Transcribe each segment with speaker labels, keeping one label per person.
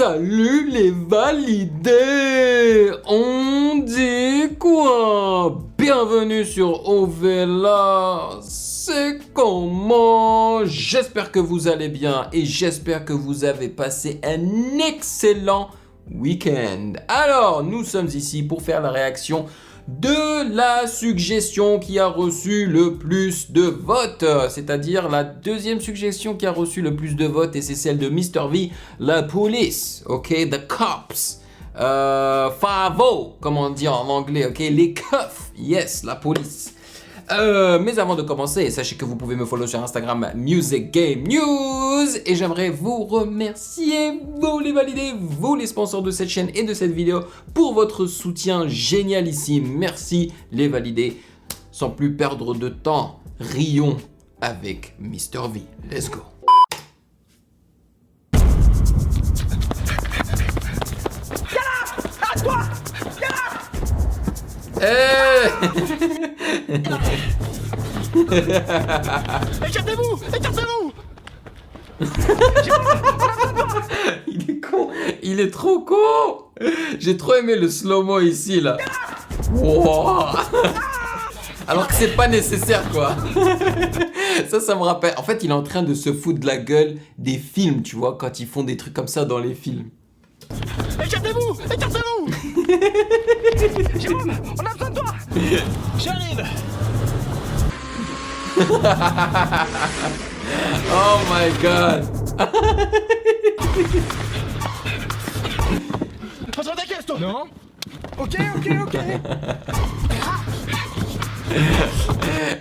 Speaker 1: Salut les validés! On dit quoi? Bienvenue sur Ovela. C'est comment? J'espère que vous allez bien et j'espère que vous avez passé un excellent week-end. Alors, nous sommes ici pour faire la réaction de la suggestion qui a reçu le plus de votes, c'est-à-dire la deuxième suggestion qui a reçu le plus de votes, et c'est celle de Mr. V, la police, ok, the cops, 5-0, comme on dit en anglais, ok, les keufs, yes, la police. Mais avant de commencer, sachez que vous pouvez me follow sur Instagram Music Game News et j'aimerais vous remercier, vous les validés, vous les sponsors de cette chaîne et de cette vidéo pour votre soutien génialissime. Merci les validés. Sans plus perdre de temps, rions avec Mr. V. Let's go.
Speaker 2: À toi! Écartez-vous! Écartez-vous!
Speaker 1: Il est con, il est trop con. J'ai trop aimé le slow-mo ici là. Wow. Alors que c'est pas nécessaire quoi. Ça me rappelle. En fait, il est en train de se foutre de la gueule des films, tu vois, quand ils font des trucs comme ça dans les films.
Speaker 2: Écartez-vous! Écartez-vous! Jérôme, on a besoin de toi! J'arrive!
Speaker 1: Oh my god!
Speaker 2: Passe dans ta caisse, toi! Non? Ok.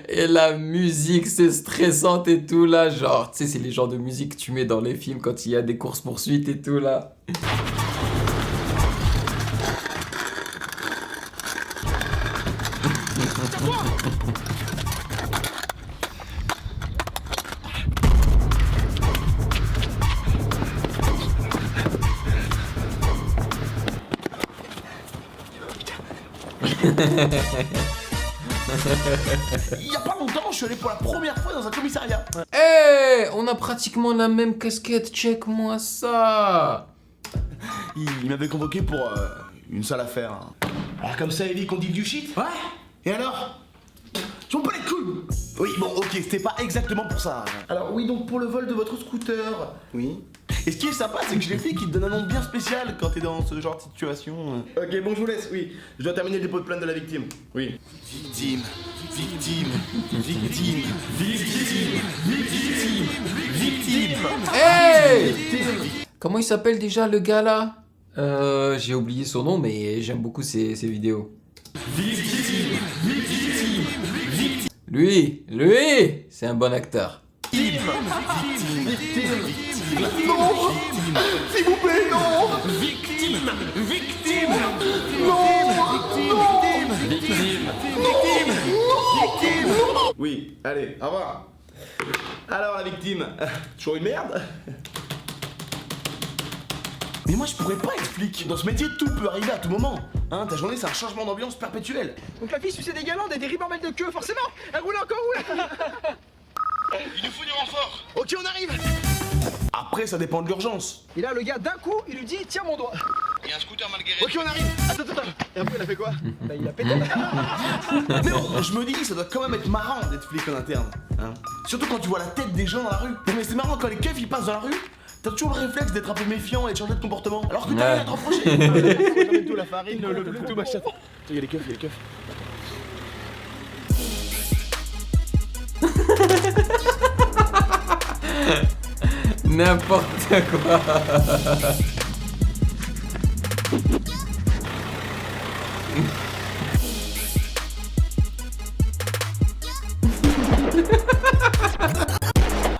Speaker 1: Et la musique, c'est stressante et tout là, genre, tu sais, c'est les genres de musique que tu mets dans les films quand il y a des courses-poursuites et tout là.
Speaker 2: Il y a pas longtemps, je suis allé pour la première fois dans un commissariat.
Speaker 1: Hey, on a pratiquement la même casquette, check-moi ça.
Speaker 2: Il m'avait convoqué pour une sale affaire. Alors comme ça, Ellie, qu'on dit du shit? Ouais. Et alors? Je m'en bats les couilles. Oui, bon, ok, c'était pas exactement pour ça. Alors oui, donc pour le vol de votre scooter. Oui. Et ce qui est sympa, c'est que je l'ai fait qui te donne un nom bien spécial quand t'es dans ce genre de situation. Ok, bon, je vous laisse, oui. Je dois terminer le dépôt de plainte de la victime. Oui. Victime.
Speaker 1: Hey! Comment il s'appelle déjà le gars là? J'ai oublié son nom, mais j'aime beaucoup ses vidéos. Lui, c'est un bon acteur.
Speaker 2: Non! S'il vous plaît, non! Victime! Oui, allez, au revoir. Alors la victime, toujours une merde? Mais moi je pourrais pas être flic. Dans ce métier, tout peut arriver à tout moment. Hein, ta journée c'est un changement d'ambiance perpétuel.
Speaker 3: Donc la fille suçait des galantes et des ribambelles de queue, forcément! Elle roule encore roule!
Speaker 2: Il nous faut du renfort. Ok, on arrive. Après, ça dépend de l'urgence.
Speaker 3: Et là, le gars, d'un coup, il lui dit tiens mon doigt.
Speaker 2: Il y a un scooter mal garé. Ok, on arrive. Attends.
Speaker 3: Et après, il a fait quoi? Bah, il a pété.
Speaker 2: Mais bon, je me dis, ça doit quand même être marrant d'être flic en interne. Hein. Surtout quand tu vois la tête des gens dans la rue. Non, mais c'est marrant quand les keufs ils passent dans la rue. T'as toujours le réflexe d'être un peu méfiant et de changer de comportement. Alors que t'as rien à te reprocher.
Speaker 3: Jamais tout, la farine, le bleu, tout machin.
Speaker 2: Il y a les keufs.
Speaker 1: N'importe quoi.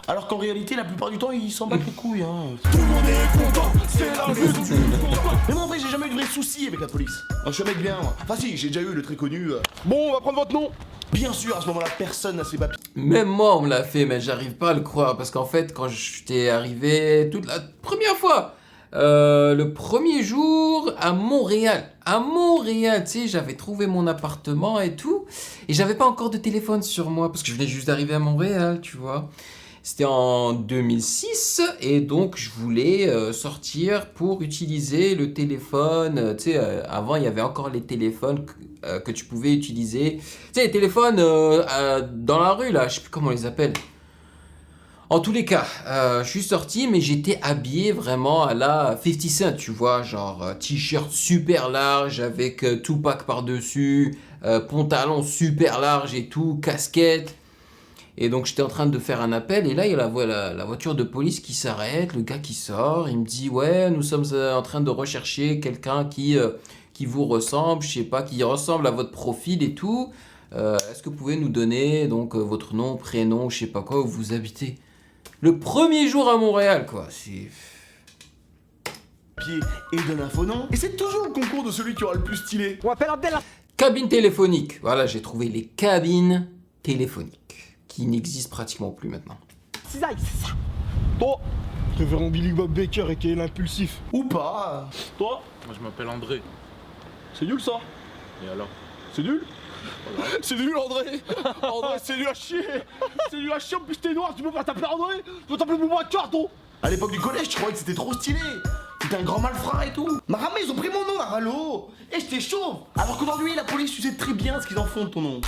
Speaker 2: Alors qu'en réalité, la plupart du temps, ils s'en battent les couilles. Hein. Tout le monde est content, c'est la lutte. Mais moi, en vrai, j'ai jamais eu de vrai souci avec la police. Je suis un mec bien. Moi. Enfin, si, j'ai déjà eu le très connu. Bon, on va prendre votre nom. Bien sûr, à ce moment-là, personne n'a ses papiers.
Speaker 1: Même moi, on me l'a fait, mais j'arrive pas à le croire. Parce qu'en fait, quand j'étais arrivé toute la première fois, le premier jour à Montréal, tu sais, j'avais trouvé mon appartement et tout. Et j'avais pas encore de téléphone sur moi parce que je venais juste d'arriver à Montréal, tu vois. C'était en 2006 et donc je voulais sortir pour utiliser le téléphone. Tu sais, avant il y avait encore les téléphones que tu pouvais utiliser. Tu sais, les téléphones dans la rue là, je sais plus comment on les appelle. En tous les cas, je suis sorti, mais j'étais habillé vraiment à la 50 Cent, tu vois, genre t-shirt super large avec Tupac par-dessus, pantalon super large et tout, casquette. Et donc j'étais en train de faire un appel et là il y a la voiture de police qui s'arrête, le gars qui sort, il me dit ouais nous sommes en train de rechercher quelqu'un qui vous ressemble, je sais pas, qui ressemble à votre profil et tout. Est-ce que vous pouvez nous donner donc votre nom, prénom, je sais pas quoi, où vous habitez? Le premier jour à Montréal quoi, c'est...
Speaker 2: Pied et de l'info non. Et c'est toujours le concours de celui qui aura le plus stylé.
Speaker 3: On m'appelle Abdel.
Speaker 1: Cabine téléphonique, voilà j'ai trouvé les cabines téléphoniques. Qui n'existe pratiquement plus maintenant.
Speaker 3: Cisaille, c'est ça. Toi, révérend Billy Bob Baker et qui est l'impulsif.
Speaker 2: Ou pas.
Speaker 3: Toi,
Speaker 4: Moi je m'appelle André.
Speaker 3: c'est nul ça.
Speaker 4: Et alors?
Speaker 3: C'est nul. C'est nul André. André, c'est nul à chier. C'est nul à chier, en plus t'es noir, tu peux pas t'appeler André. Tu peux t'appeler Bouba Carton.
Speaker 2: À l'époque du collège, je croyais que c'était trop stylé. T'étais un grand malfrat et tout. Maramé, ils ont pris mon nom, Aralo. Et j'étais chauve. Alors qu'aujourd'hui, la police, tu sais très bien ce qu'ils en font de ton nom.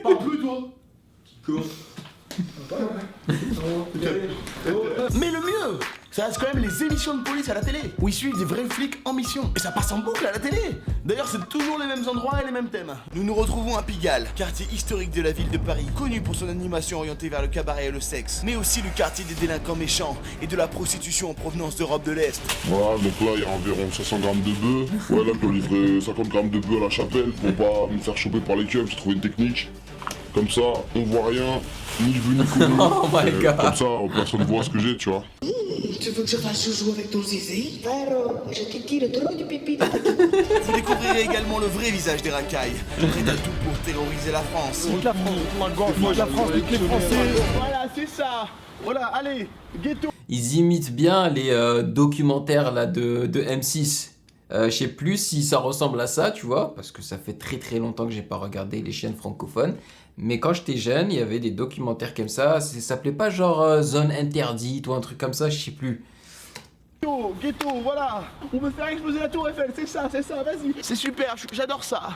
Speaker 2: Parle plus, toi. Mais le mieux, ça reste quand même les émissions de police à la télé, où ils suivent des vrais flics en mission. Et ça passe en boucle à la télé. D'ailleurs, c'est toujours les mêmes endroits et les mêmes thèmes. Nous nous retrouvons à Pigalle, quartier historique de la ville de Paris, connu pour son animation orientée vers le cabaret et le sexe, mais aussi le quartier des délinquants méchants et de la prostitution en provenance d'Europe de l'Est.
Speaker 5: Voilà, donc là il y a environ 500 grammes de bœuf. Ouais, là je dois livrer 50 grammes de bœuf à la chapelle pour pas me faire choper par les keufs. J'ai trouvé une technique. Comme ça, on voit rien, ni le vu ni connu.
Speaker 1: Oh my god.
Speaker 5: Comme ça, personne voit ce que j'ai, tu vois.
Speaker 6: Tu veux que je fasse joujou avec ton zizi? Frérot, je te tire trop du pipi.
Speaker 2: Vous découvrirez également le vrai visage des racailles, prêt à tout pour terroriser la France.
Speaker 3: Nique la France, nique la France, nique les Français. Voilà, c'est ça. Voilà, allez, ghetto.
Speaker 1: Ils imitent bien les documentaires là de M6. Je sais plus si ça ressemble à ça, tu vois, parce que ça fait très très longtemps que j'ai pas regardé les chaînes francophones. Mais quand j'étais jeune, il y avait des documentaires comme ça. Ça s'appelait pas genre Zone Interdite ou un truc comme ça, je sais plus.
Speaker 3: Ghetto, voilà. On veut faire exploser la tour Eiffel, c'est ça, vas-y.
Speaker 2: C'est super, j'adore ça.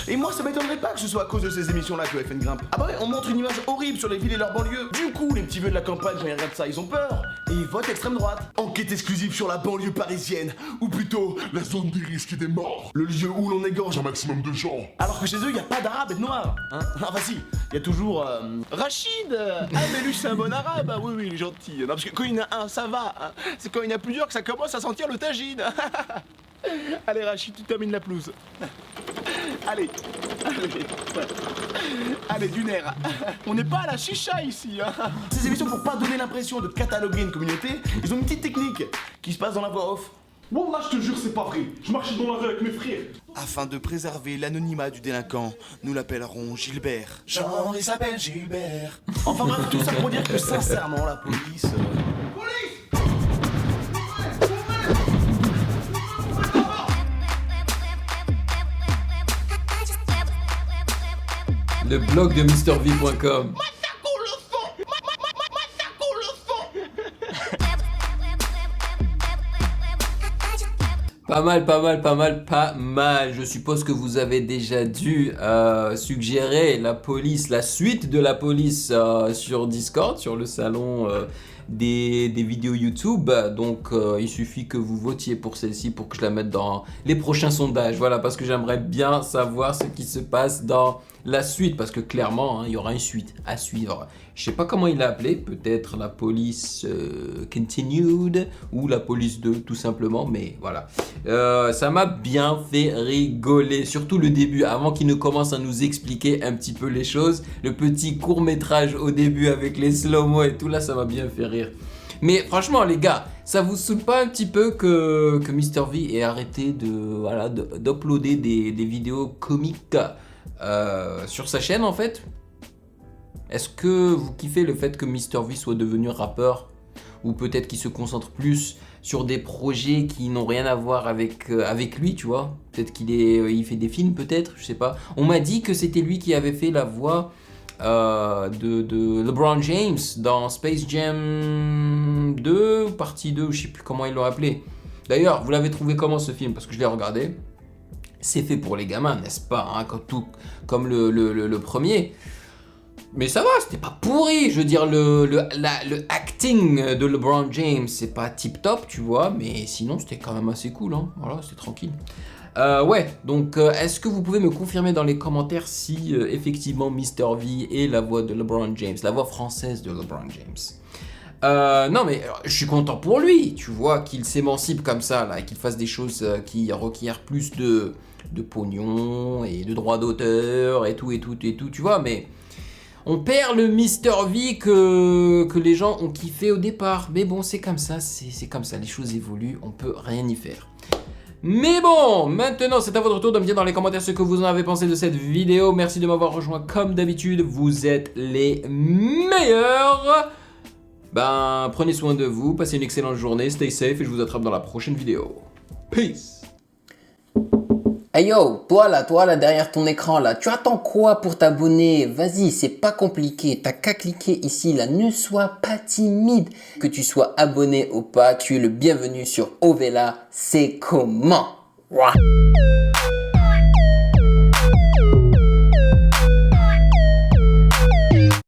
Speaker 2: Et moi, ça m'étonnerait pas que ce soit à cause de ces émissions-là que FN grimpe. Ah bah ouais, on montre une image horrible sur les villes et leurs banlieues. Du coup, les petits vieux de la campagne, quand ils regardent ça, ils ont peur. Et ils votent extrême droite. Enquête exclusive sur la banlieue parisienne. Ou plutôt,
Speaker 5: La zone des risques et des morts.
Speaker 2: le lieu où l'on égorge.
Speaker 5: Un maximum de gens.
Speaker 2: Alors que chez eux, il n'y a pas d'arabe et de noir. Hein? Enfin si, il y a toujours... Rachid. Ah mais lui, c'est un bon arabe. Ah, oui, il est gentil. Non, parce que quand il y en a un, ça va. Hein. C'est quand il y en a plusieurs que ça commence à sentir le tagine. Allez Rachid, tu termines la pelouse. Allez. Allez, du nerf. On n'est pas à la chicha ici. Hein. Ces émissions, pour pas donner l'impression de cataloguer une communauté, ils ont une petite technique qui se passe dans la voix off.
Speaker 5: Wallah, je te jure, c'est pas vrai. Je marchais dans la rue avec mes frères.
Speaker 2: Afin de préserver l'anonymat du délinquant, nous l'appellerons Gilbert. Genre, il s'appelle Gilbert. Enfin bref, tout ça pour dire que sincèrement, la police...
Speaker 1: Le blog de MrV.com. Pas mal. Je suppose que vous avez déjà dû suggérer la police, la suite de la police sur Discord, sur le salon des vidéos YouTube. Donc il suffit que vous votiez pour celle-ci pour que je la mette dans les prochains sondages. Voilà, parce que j'aimerais bien savoir ce qui se passe dans la suite, parce que clairement, hein, il y aura une suite à suivre. Je sais pas comment il l'a appelé, peut-être la police continued ou la police 2 tout simplement, mais voilà. Ça m'a bien fait rigoler, surtout le début, avant qu'il ne commence à nous expliquer un petit peu les choses. Le petit court-métrage au début avec les slow-mo et tout, là ça m'a bien fait rire. Mais franchement les gars, ça vous saoule pas un petit peu que MrV ait arrêté d'uploader des vidéos comiques sur sa chaîne en fait? Est-ce que vous kiffez le fait que MrV soit devenu rappeur? ou peut-être qu'il se concentre plus sur des projets qui n'ont rien à voir avec lui, tu vois. Peut-être il fait des films, peut-être, je sais pas. On m'a dit que c'était lui qui avait fait la voix de LeBron James dans Space Jam 2, partie 2, je sais plus comment ils l'ont appelé. D'ailleurs, vous l'avez trouvé comment ce film? Parce que je l'ai regardé. C'est fait pour les gamins, n'est-ce pas, hein, comme le premier. Mais ça va, c'était pas pourri. Je veux dire, le acting de LeBron James, c'est pas tip top, tu vois, mais sinon c'était quand même assez cool, hein. Voilà, c'était tranquille. Ouais, donc est-ce que vous pouvez me confirmer dans les commentaires si effectivement Mr. V est la voix de LeBron James, la voix française de LeBron James? Non mais je suis content pour lui, tu vois, qu'il s'émancipe comme ça là, et qu'il fasse des choses qui requièrent plus de pognon et de droits d'auteur et tout, tu vois, mais on perd le Mr. V que les gens ont kiffé au départ. Mais bon, c'est comme ça, c'est comme ça, les choses évoluent, on peut rien y faire. Mais bon, maintenant c'est à votre tour de me dire dans les commentaires ce que vous en avez pensé de cette vidéo. Merci de m'avoir rejoint comme d'habitude, vous êtes les meilleurs. Ben, prenez soin de vous, passez une excellente journée, stay safe et je vous attrape dans la prochaine vidéo. Peace.
Speaker 4: Hey yo, toi là, derrière ton écran là, tu attends quoi pour t'abonner? Vas-y, c'est pas compliqué, t'as qu'à cliquer ici là, ne sois pas timide. Que tu sois abonné ou pas, tu es le bienvenu sur Ovela, c'est comment? Ouah.